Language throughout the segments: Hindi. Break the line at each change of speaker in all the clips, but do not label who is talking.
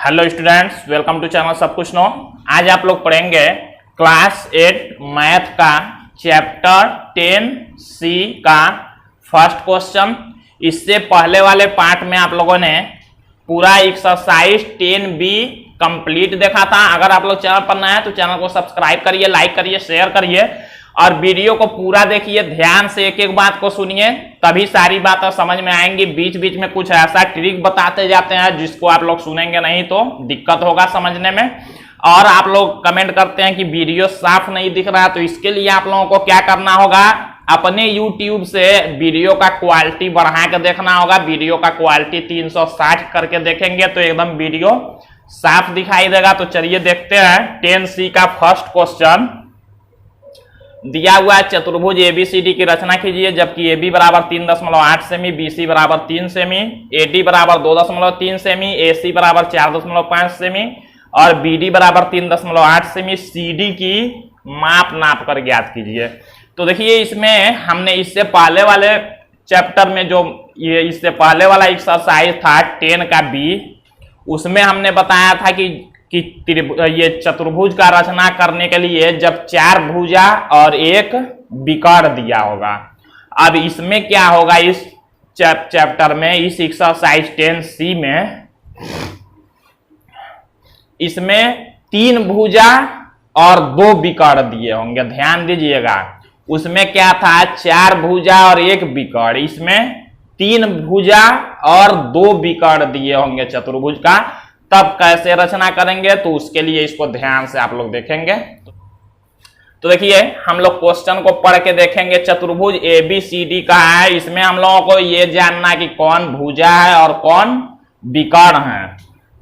Hello students, welcome to channel सब कुछ नो। आज आप लोग पढ़ेंगे क्लास 8 मैथ का चैप्टर 10C का फर्स्ट क्वेश्चन। इससे पहले वाले पार्ट में आप लोगों ने पूरा एक्सरसाइज 10B कंप्लीट देखा था। अगर आप लोग चैनल पर नए हैं तो चैनल को सब्सक्राइब करिए, लाइक करिए, शेयर करिए और वीडियो को पूरा देखिए, ध्यान से एक एक बात को सुनिए, तभी सारी बातें समझ में आएंगी। बीच बीच में कुछ ऐसा ट्रिक बताते जाते हैं जिसको आप लोग सुनेंगे नहीं तो दिक्कत होगा समझने में। और आप लोग कमेंट करते हैं कि वीडियो साफ नहीं दिख रहा, तो इसके लिए आप लोगों को क्या करना होगा, अपने YouTube से वीडियो का क्वालिटी बढ़ा के देखना होगा। वीडियो का क्वालिटी 360 करके देखेंगे तो एकदम वीडियो साफ दिखाई देगा। तो चलिए देखते हैं 10C का फर्स्ट क्वेश्चन। दिया हुआ है चतुर्भुज ABCD की रचना कीजिए, जबकि AB बराबर 3.8 सेमी, BC बराबर 3 सेमी, AD बराबर 2.3 सेमी, AC बराबर 4.5 सेमी और BD बराबर 3.8 सेमी। CD की माप नाप कर ज्ञात कीजिए। तो देखिए इसमें हमने इससे पहले वाले चैप्टर में जो ये इससे पहले वाला एक्सरसाइज था 10 का B, उसमें हमने बताया था कि ये चतुर्भुज का रचना करने के लिए जब 4 भुजा और एक विकर्ण दिया होगा। अब इसमें क्या होगा, इस चैप्टर में, इस एक्सरसाइज 10C में, इसमें 3 भुजा और 2 विकर्ण दिए होंगे। ध्यान दीजिएगा, उसमें क्या था, 4 भुजा और एक विकर्ण, इसमें 3 भुजा और 2 विकर्ण दिए होंगे चतुर्भुज का। तब कैसे रचना करेंगे तो उसके लिए इसको ध्यान से आप लोग देखेंगे। तो देखिए हम लोग क्वेश्चन को पढ़ के देखेंगे। चतुर्भुज ABCD का है, इसमें हम लोगों को ये जानना है कि कौन भुजा है और कौन विकर्ण है।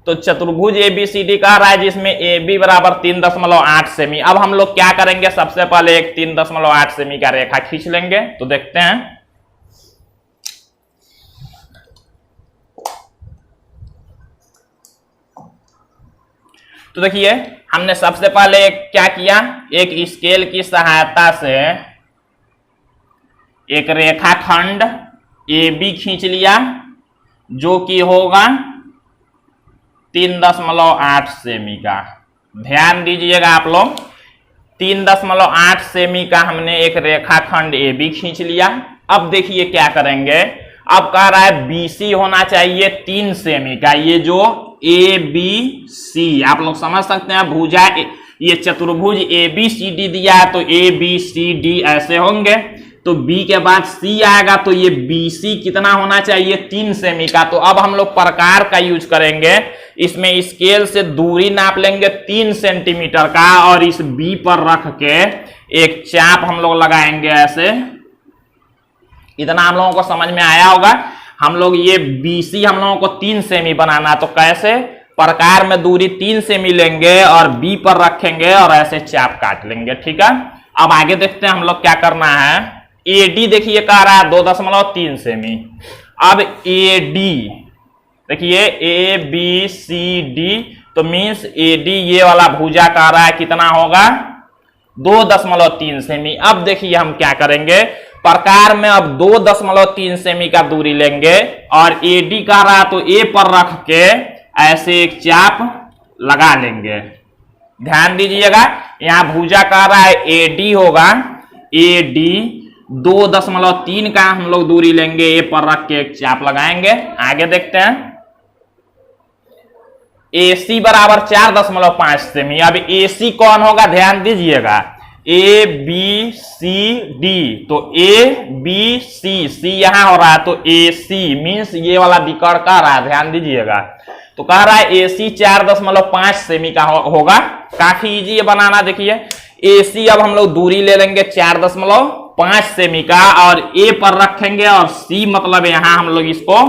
तो चतुर्भुज ABCD का रहा है जिसमें AB बराबर 3.8 सेमी। अब हम लोग क्या करेंगे, सबसे पहले एक 3.8 सेमी का रेखा खींच लेंगे। तो देखते हैं, तो देखिए हमने सबसे पहले क्या किया, एक स्केल की सहायता से एक रेखाखंड AB खींच लिया जो कि होगा 3.8 सेमी का। ध्यान दीजिएगा आप लोग, 3.8 सेमी का हमने एक रेखाखंड AB खींच लिया। अब देखिए क्या करेंगे, अब कह रहा है BC होना चाहिए 3 सेमी का। ये जो ABC आप लोग समझ सकते हैं, भुजा, ये चतुर्भुज ABCD दिया है तो ABCD ऐसे होंगे। तो B के बाद C आएगा तो ये BC कितना होना चाहिए, 3 सेमी का। तो अब हम लोग प्रकार का यूज करेंगे, इसमें स्केल से दूरी नाप लेंगे 3 सेंटीमीटर का और इस B पर रख के एक चाप हम लोग लगाएंगे ऐसे। इतना हम लोगों को समझ में आया होगा। हम लोग ये BC हम लोगों को 3 सेमी बनाना, तो कैसे, प्रकार में दूरी 3 सेमी लेंगे और B पर रखेंगे और ऐसे चाप काट लेंगे। ठीक है, अब आगे देखते हैं हम लोग क्या करना है। AD देखिए कह रहा है 2.3 सेमी। अब AD देखिए ABCD, तो मीन्स AD ये वाला भुजा कह रहा है कितना होगा, 2.3 सेमी। अब देखिए हम क्या करेंगे, प्रकार में अब 2.3 सेमी का दूरी लेंगे और AD का रहा तो A पर रख के ऐसे एक चाप लगा लेंगे। ध्यान दीजिएगा, यहां भुजा का रहा है AD होगा, AD 2.3 का हम लोग दूरी लेंगे, A पर रख के एक चाप लगाएंगे। आगे देखते हैं, AC बराबर 4.5 सेमी। अब AC कौन होगा, ध्यान दीजिएगा, ABCD, तो ABC, C यहां हो रहा है तो AC मीन्स ये वाला विकर्ण का रहा है। ध्यान दीजिएगा, तो कह रहा है AC 4.5 सेमी का होगा। काफी इजी है बनाना। देखिए AC अब हम लोग दूरी ले लेंगे 4.5 सेमी का और A पर रखेंगे और C मतलब यहां हम लोग इसको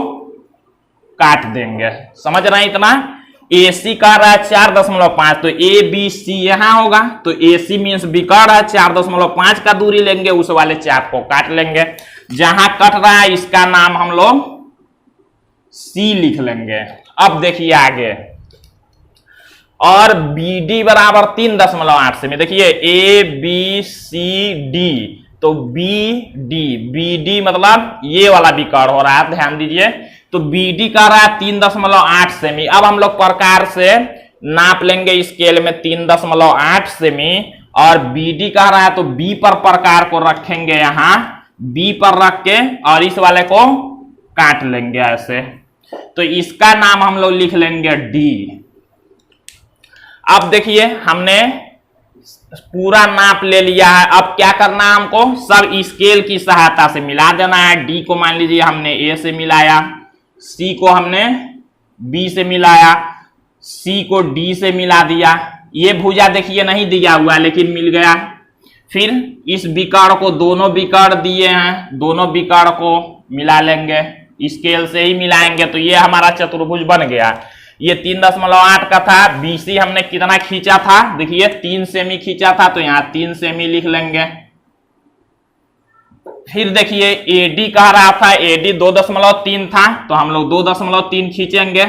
काट देंगे। समझ रहे हैं इतना। AC का रहा है 4.5 तो ABC यहां होगा, तो AC मीन्स विकर्ण है, 4.5 का दूरी लेंगे, उस वाले चाप को काट लेंगे। जहां कट रहा है इसका नाम हम लोग C लिख लेंगे। अब देखिए आगे, और BD बराबर 3.8 सेमी। देखिए ABCD, तो BD मतलब ये वाला विकर्ण हो रहा है। ध्यान दीजिए तो BD कह रहा है 3.8 सेमी। अब हम लोग प्रकार से नाप लेंगे स्केल में 3.8 सेमी, और BD कह रहा है तो B पर प्रकार को रखेंगे, यहां B पर रख के और इस वाले को काट लेंगे ऐसे। तो इसका नाम हम लोग लिख लेंगे D। अब देखिए हमने पूरा नाप ले लिया है। अब क्या करना है हमको, सब स्केल की सहायता से मिला देना है। D को मान लीजिए हमने A से मिलाया, C को हमने B से मिलाया, C को D से मिला दिया। ये भुजा देखिए नहीं दिया हुआ लेकिन मिल गया। फिर इस विकर्ण को, दोनों विकर्ण दिए हैं, दोनों विकर्ण को मिला लेंगे, स्केल से ही मिलाएंगे तो ये हमारा चतुर्भुज बन गया। ये 3.8 का था। BC हमने कितना खींचा था, देखिए 3 सेमी खींचा था, तो यहाँ 3 सेमी लिख लेंगे। फिर देखिए AD कह रहा था, AD 2.3 था तो हम लोग 2.3 खींचेंगे।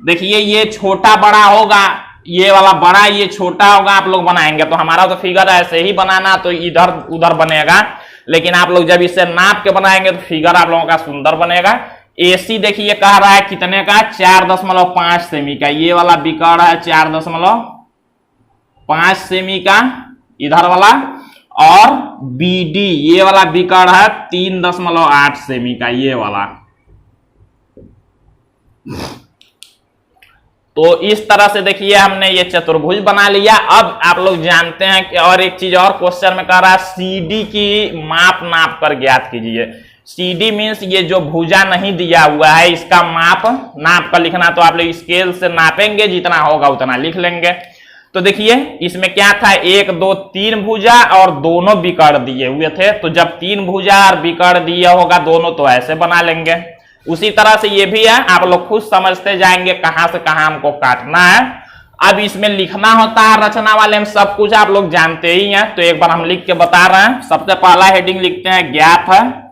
देखिए ये छोटा बड़ा होगा, ये वाला बड़ा, ये छोटा होगा, आप लोग बनाएंगे तो हमारा तो फिगर ऐसे ही बनाना तो इधर उधर बनेगा, लेकिन आप लोग जब इसे नाप के बनाएंगे तो फिगर आप लोगों का सुंदर बनेगा। AC देखिए कह रहा है कितने का, 4.5 सेमी का। ये वाला विकर्ण है 4.5 सेमी का इधर वाला, और BD ये वाला विकर्ण है 3.8 सेमी का ये वाला। तो इस तरह से देखिए हमने ये चतुर्भुज बना लिया। अब आप लोग जानते हैं कि और एक चीज और क्वेश्चन में कह रहा है CD की माप नाप कर ज्ञात कीजिए। CD मीन्स ये जो भुजा नहीं दिया हुआ है इसका माप नाप कर लिखना। तो आप लोग स्केल से नापेंगे, जितना होगा उतना लिख लेंगे। तो देखिए इसमें क्या था, 1 2 3 भुजा और दोनों विकर्ण दिए हुए थे। तो जब 3 भुजा और विकर्ण दिया होगा दोनों तो ऐसे बना लेंगे। उसी तरह से ये भी है, आप लोग खुद समझते जाएंगे कहां से कहां हमको काटना है। अब इसमें लिखना होता है, रचना वाले में सब कुछ आप लोग जानते ही हैं, तो एक बार हम लिख के बता रहे हैं। सबसे पहला हेडिंग लिखते हैं ज्ञात है।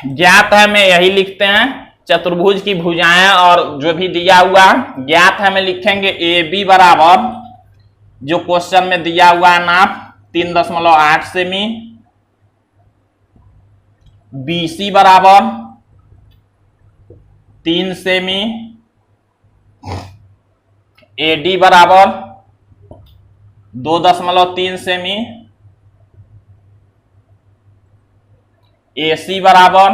ज्ञात है में यही लिखते हैं, चतुर्भुज की भुजाएं और जो भी दिया हुआ है। ज्ञात है में लिखेंगे AB बराबर जो क्वेश्चन में दिया हुआ है नाप 3.8 सेमी, BC बराबर 3 सेमी, AD बराबर 2.3 सेमी, AC बराबर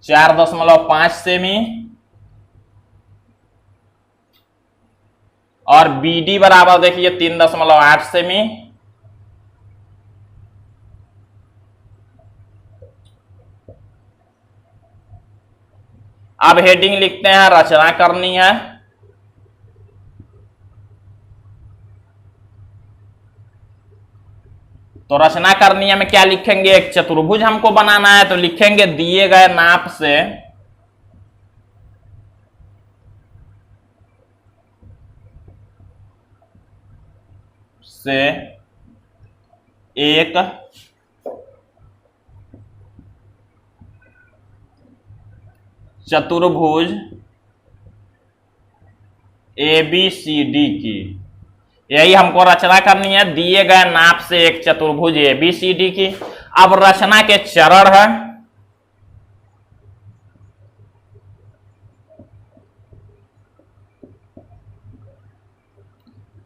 4.5 सेमी, और BD बराबर देखिए 3.8 सेमी। अब हेडिंग लिखते हैं रचना करनी है। तो रचना करनी है में क्या लिखेंगे, एक चतुर्भुज हमको बनाना है तो लिखेंगे दिए गए नाप से एक चतुर्भुज ABCD की, यही हमको रचना करनी है। दिए गए नाप से एक चतुर्भुज ABCD की। अब रचना के चरण है,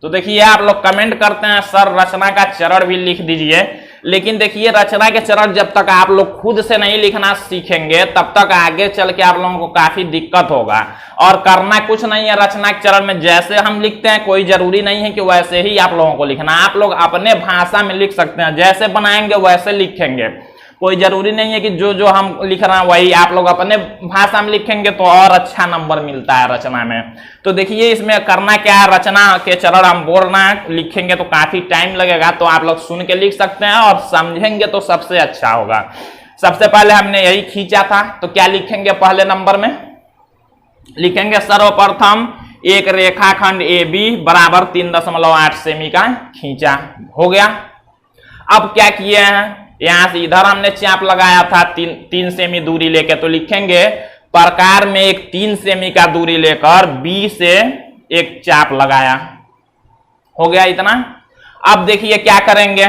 तो देखिए आप लोग कमेंट करते हैं सर रचना का चरण भी लिख दीजिए, लेकिन देखिए रचना के चरण जब तक आप लोग खुद से नहीं लिखना सीखेंगे तब तक आगे चल के आप लोगों को काफी दिक्कत होगा। और करना कुछ नहीं है, रचना के चरण में जैसे हम लिखते हैं कोई जरूरी नहीं है कि वैसे ही आप लोगों को लिखना। आप लोग अपने भाषा में लिख सकते हैं, जैसे बनाएंगे वैसे लिखेंगे। कोई जरूरी नहीं है कि जो जो हम लिख रहे हैं वही आप लोग अपने भाषा में लिखेंगे तो और अच्छा नंबर मिलता है रचना में। तो देखिए इसमें करना क्या है, रचना के चरण हम बोलना है, लिखेंगे तो काफी टाइम लगेगा, तो आप लोग सुन के लिख सकते हैं और समझेंगे तो सबसे अच्छा होगा। सबसे पहले हमने यही खींचा था, तो क्या लिखेंगे पहले नंबर में, लिखेंगे सर्वप्रथम एक रेखाखंड AB बराबर 3.8 सेमी का खींचा। हो गया। अब क्या किए हैं, यहां से इधर हमने चाप लगाया था 3 सेमी दूरी लेके, तो लिखेंगे प्रकार में एक 3 सेमी का दूरी लेकर B से एक चाप लगाया। हो गया इतना। अब देखिए क्या करेंगे,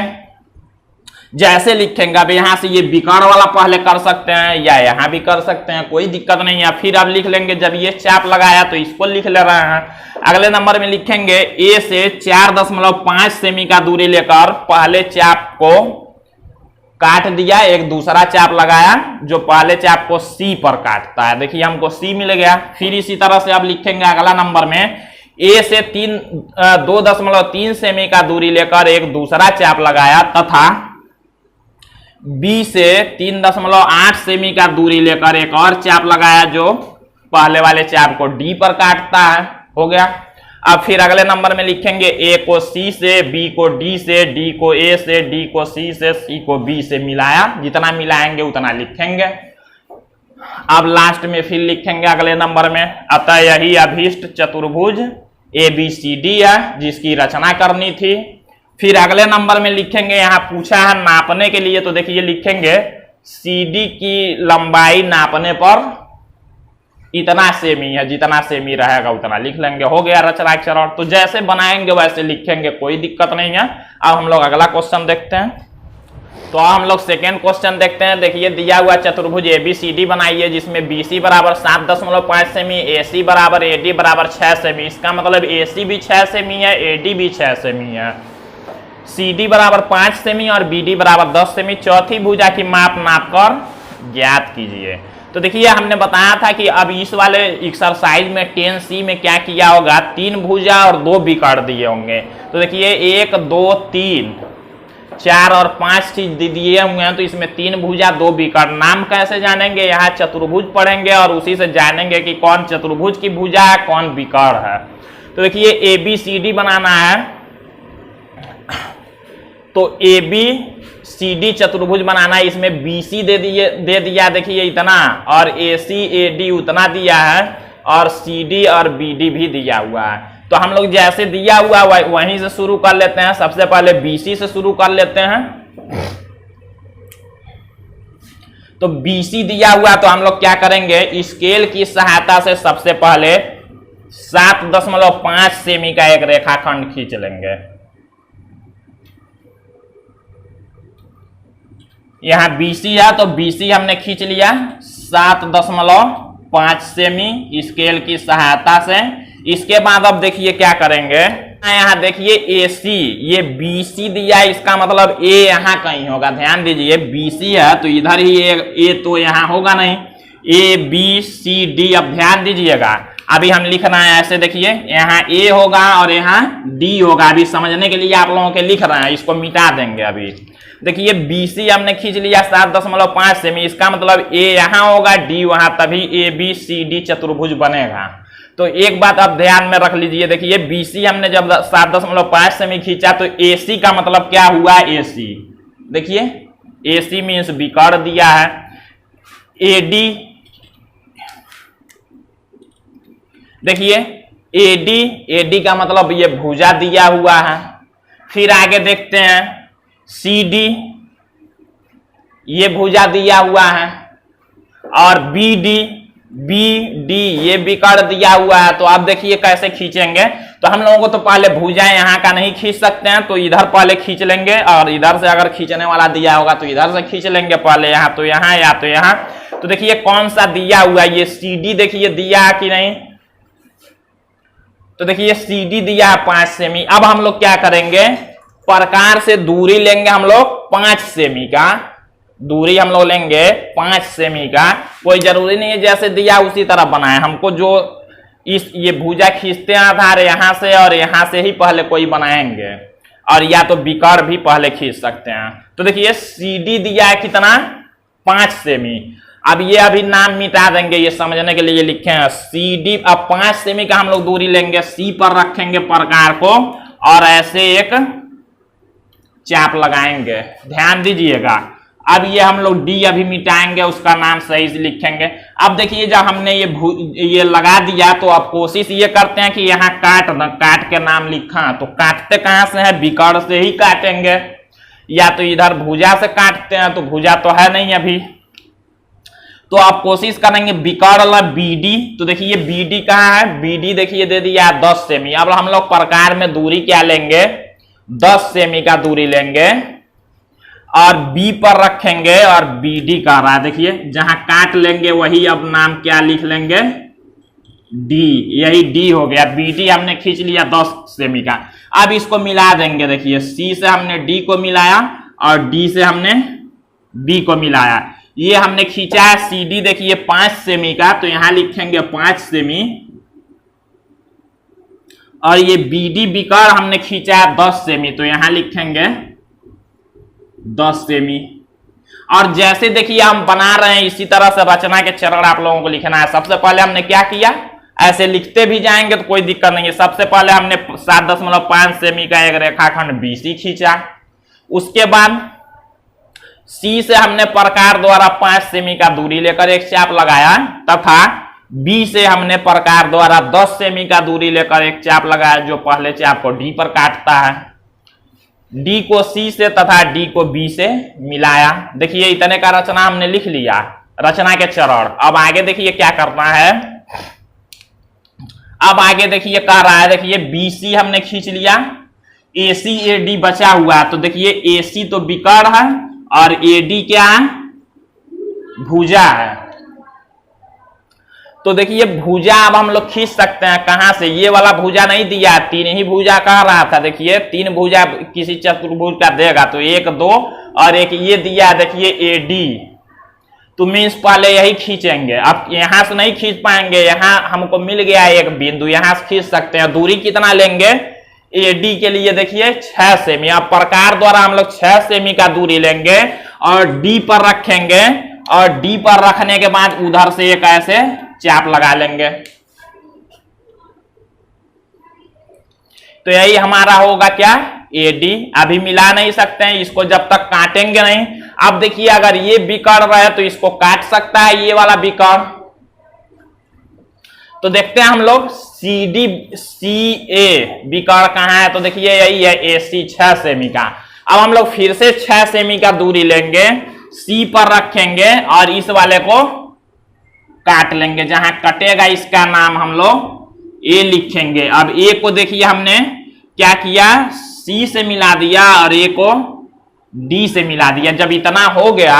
जैसे लिखेंगे अब यहाँ से ये विकर्ण वाला पहले कर सकते हैं या यहाँ भी कर सकते हैं, कोई दिक्कत नहीं है। फिर अब लिख लेंगे, जब ये चाप लगाया तो इसको लिख ले रहे हैं। अगले नंबर में लिखेंगे ए से 4.5 सेमी का दूरी लेकर पहले चाप को काट दिया, एक दूसरा चाप लगाया जो पहले चाप को सी पर काटता है। देखिए हमको सी मिल गया। फिर इसी तरह से अब लिखेंगे अगला नंबर में ए से 2.3 सेमी का दूरी लेकर एक दूसरा चाप लगाया तथा बी से 3.8 सेमी का दूरी लेकर एक और चाप लगाया जो पहले वाले चाप को डी पर काटता है। हो गया। अब फिर अगले नंबर में लिखेंगे ए को सी से, बी को डी से, डी को ए से, डी को सी से, सी को बी से मिलाया। जितना मिलाएंगे उतना लिखेंगे। अब लास्ट में फिर लिखेंगे अगले नंबर में, अतः यही अभीष्ट चतुर्भुज ABCD है जिसकी रचना करनी थी। फिर अगले नंबर में लिखेंगे, यहाँ पूछा है नापने के लिए, तो देखिए लिखेंगे CD की लंबाई नापने पर इतना सेमी है, जितना सेमी रहेगा उतना लिख लेंगे। हो गया रचनाक्षर। तो जैसे बनाएंगे वैसे लिखेंगे, कोई दिक्कत नहीं है। अब हम लोग अगला क्वेश्चन देखते हैं। तो हम लोग सेकेंड क्वेश्चन देखते हैं। देखिए दिया हुआ चतुर्भुज ABCD बनाइए जिसमें BC बराबर 7.5 सेमी, AC बराबर AD बराबर 6 सेमी। इसका मतलब AC भी 6 सेमी है, AD भी 6 सेमी है। CD बराबर 5 सेमी और BD बराबर 10 सेमी। चौथी भुजा की माप नापकर ज्ञात कीजिए। तो देखिए हमने बताया था कि अब इस वाले एक्सरसाइज में 10C में क्या किया होगा, 3 भुजा और 2 विकर्ण दिए होंगे। तो देखिए 1 2 3 4 और 5 चीज दिए हुए हैं, तो इसमें 3 भुजा 2 विकर्ण। नाम कैसे जानेंगे, यहाँ चतुर्भुज पढ़ेंगे और उसी से जानेंगे कि कौन चतुर्भुज की भुजा है, कौन विकर्ण है। तो देखिए ABCD बनाना है, तो ABCD चतुर्भुज बनाना है। इसमें BC दे दिया देखिए इतना, और AC AD उतना दिया है, और CD और BD भी दिया हुआ है। तो हम लोग जैसे दिया हुआ वहीं से शुरू कर लेते हैं। सबसे पहले BC से शुरू कर लेते हैं। तो BC दिया हुआ तो हम लोग क्या करेंगे, स्केल की सहायता से सबसे पहले 7.5 सेमी का एक रेखाखंड खींच लेंगे। यहां BC है तो BC हमने खींच लिया 7.5 सेमी स्केल की सहायता से। इसके बाद अब देखिए क्या करेंगे, यहाँ देखिए AC, ये BC दिया है, इसका मतलब A यहाँ कहीं होगा। ध्यान दीजिए BC है तो इधर ही A तो यहाँ होगा नहीं, ABCD। अब ध्यान दीजिएगा, अभी हम लिखना है ऐसे, देखिए यहाँ A होगा और यहाँ D होगा। अभी समझने के लिए आप लोगों के लिख रहे हैं, इसको मिटा देंगे। अभी देखिए BC हमने खींच लिया 7.5 सेमी, इसका मतलब A यहाँ होगा, D वहां, तभी ABCD चतुर्भुज बनेगा। तो एक बात आप ध्यान में रख लीजिए, देखिए BC हमने जब 7.5 सेमी खींचा तो AC का मतलब क्या हुआ, AC। देखिए AC मीन्स विकर्ण दिया है। देखिए AD का मतलब ये भुजा दिया हुआ है। फिर आगे देखते हैं CD, ये भुजा दिया हुआ है, और BD ये विकर्ण दिया हुआ है। तो आप देखिए कैसे खींचेंगे। तो हम लोगों को तो पहले भुजा यहाँ का नहीं खींच सकते हैं, तो इधर पहले खींच लेंगे, और इधर से अगर खींचने वाला दिया होगा तो इधर से खींच लेंगे पहले, यहाँ तो यहाँ या तो यहाँ। तो देखिए कौन सा दिया हुआ है, ये CD देखिए दिया है कि नहीं। तो देखिए CD दिया है 5 सेमी। अब हम लोग क्या करेंगे, प्रकार से दूरी लेंगे हम लोग 5 सेमी का, दूरी हम लोग लेंगे 5 सेमी का। कोई जरूरी नहीं है जैसे दिया उसी तरह बनाए, हमको जो ये भुजा खींचते हैं आधार यहाँ से और यहाँ से ही पहले कोई बनाएंगे, और या तो विकर्ण भी पहले खींच सकते हैं। तो देखिए CD दिया है कितना, 5 सेमी। अब ये अभी नाम मिटा देंगे, ये समझने के लिए लिखे हैं CD। अब 5 सेमी का हम लोग दूरी लेंगे, C पर रखेंगे प्रकार को, और ऐसे एक चाप लगाएंगे। ध्यान दीजिएगा। अब ये हम लोग D अभी मिटाएंगे, उसका नाम सही से लिखेंगे। अब देखिए जब हमने ये लगा दिया तो अब कोशिश ये करते हैं कि यहाँ काट के नाम लिखा। तो काटते कहाँ से है, विकर्ण से ही काटेंगे, या तो इधर भुजा से काटते हैं, तो भुजा तो है नहीं अभी। तो आप कोशिश करेंगे विकर्ण BD। तो देखिए BD कहाँ है, BD देखिए दे दिया 10 सेमी। अब हम लोग प्रकार में दूरी क्या लेंगे, 10 सेमी का दूरी लेंगे, और बी पर रखेंगे और बी डी कर रहा है। देखिए जहां काट लेंगे वही अब नाम क्या लिख लेंगे, डी, यही डी हो गया। बी डी हमने खींच लिया 10 सेमी का। अब इसको मिला देंगे। देखिए सी से हमने डी को मिलाया और डी से हमने बी को मिलाया। ये हमने खींचा है सी डी, देखिए 5 सेमी का, तो यहां लिखेंगे 5 सेमी। और ये बी डी बीकर हमने खींचा है 10 सेमी, तो यहां लिखेंगे 10 सेमी। और जैसे देखिए हम बना रहे हैं इसी तरह से रचना के चरण आप लोगों को लिखना है। सबसे पहले हमने क्या किया, ऐसे लिखते भी जाएंगे तो कोई दिक्कत नहीं है। सबसे पहले हमने 7.5 सेमी का एक रेखाखंड बीसी खींचा। उसके बाद सी से हमने प्रकार द्वारा 5 सेमी का दूरी लेकर एक चाप लगाया, तथा बी से हमने प्रकार द्वारा 10 सेमी का दूरी लेकर एक चाप लगाया, जो पहले चाप को डी पर काटता है। डी को सी से तथा डी को बी से मिलाया। देखिए इतने का रचना हमने लिख लिया, रचना के चरण। अब आगे देखिए क्या करना है। अब आगे देखिए कह रहा है, देखिए बीसी हमने खींच लिया, एसी एडी बचा हुआ है। तो देखिए एसी तो विकर्ण है और एडी क्या है, भुजा है। तो देखिए भुजा अब हम लोग खींच सकते हैं कहां से, ये वाला भुजा नहीं दिया, 3 ही भुजा कह रहा था। देखिए 3 भुजा किसी चतुर्भुज का देगा, तो 1 2 और एक ये दिया, देखिए एडी। तो मीन्स पहले यही खींचेंगे। अब यहां से नहीं खींच पाएंगे, यहां हमको मिल गया एक बिंदु, यहां से खींच सकते हैं। दूरी कितना लेंगे एडी के लिए, देखिए 6 सेमी। अब प्रकार द्वारा हम लोग 6 सेमी का दूरी लेंगे और डी पर रखेंगे, और डी पर रखने के बाद उधर से एक ऐसे चाप लगा लेंगे। तो यही हमारा होगा क्या, एडी। अभी मिला नहीं सकते हैं इसको जब तक काटेंगे नहीं। अब देखिए अगर ये विकर्ण रहे तो इसको काट सकता है ये वाला विकर्ण। तो देखते हैं हम लोग सी डी सी ए विकर्ण कहां है, तो देखिए यही है एसी 6 सेमी का। अब हम लोग फिर से 6 सेमी का दूरी लेंगे, सी पर रखेंगे और इस वाले को काट लेंगे। जहां कटेगा इसका नाम हम लोग ए लिखेंगे। अब ए को देखिए हमने क्या किया, सी से मिला दिया और ए को डी से मिला दिया। जब इतना हो गया,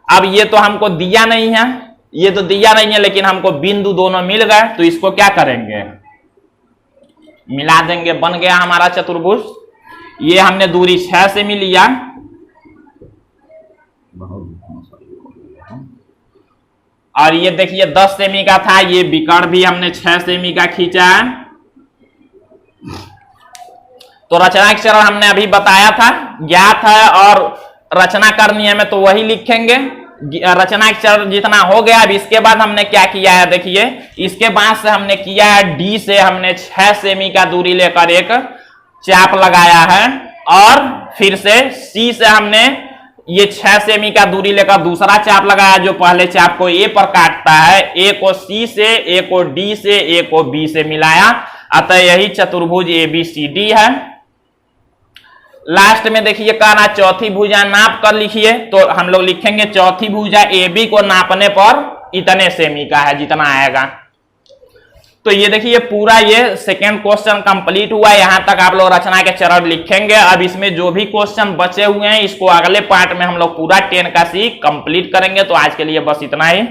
अब ये तो हमको दिया नहीं है, ये तो दिया नहीं है, लेकिन हमको बिंदु दोनों मिल गए, तो इसको क्या करेंगे, मिला देंगे। बन गया हमारा चतुर्भुज। ये हमने दूरी 6 सेमी लिया, और ये देखिए 10 सेमी का था, ये विकर्ण भी हमने 6 सेमी का खींचा है। तो रचना के चरण हमने अभी बताया था, ज्ञात है और रचना करनी है में तो वही लिखेंगे। रचना के चरण जितना हो गया। अब इसके बाद हमने क्या किया है, देखिए इसके बाद से हमने किया है, डी से हमने 6 सेमी का दूरी लेकर एक चाप लगाया है, और फिर से सी से हमने ये 6 सेमी का दूरी लेकर दूसरा चाप लगाया, जो पहले चाप को ए पर काटता है। ए को सी से, ए को डी से, ए को बी से मिलाया। अतः यही चतुर्भुज ए बी सी डी है। लास्ट में देखिए कहना चौथी भुजा नाप कर लिखिए, तो हम लोग लिखेंगे चौथी भुजा ए बी को नापने पर इतने सेमी का है, जितना आएगा। तो ये देखिए पूरा ये सेकेंड क्वेश्चन कंप्लीट हुआ। यहां तक आप लोग रचना के चरण लिखेंगे। अब इसमें जो भी क्वेश्चन बचे हुए हैं इसको अगले पार्ट में हम लोग पूरा 10 का सी कंप्लीट करेंगे। तो आज के लिए बस इतना ही।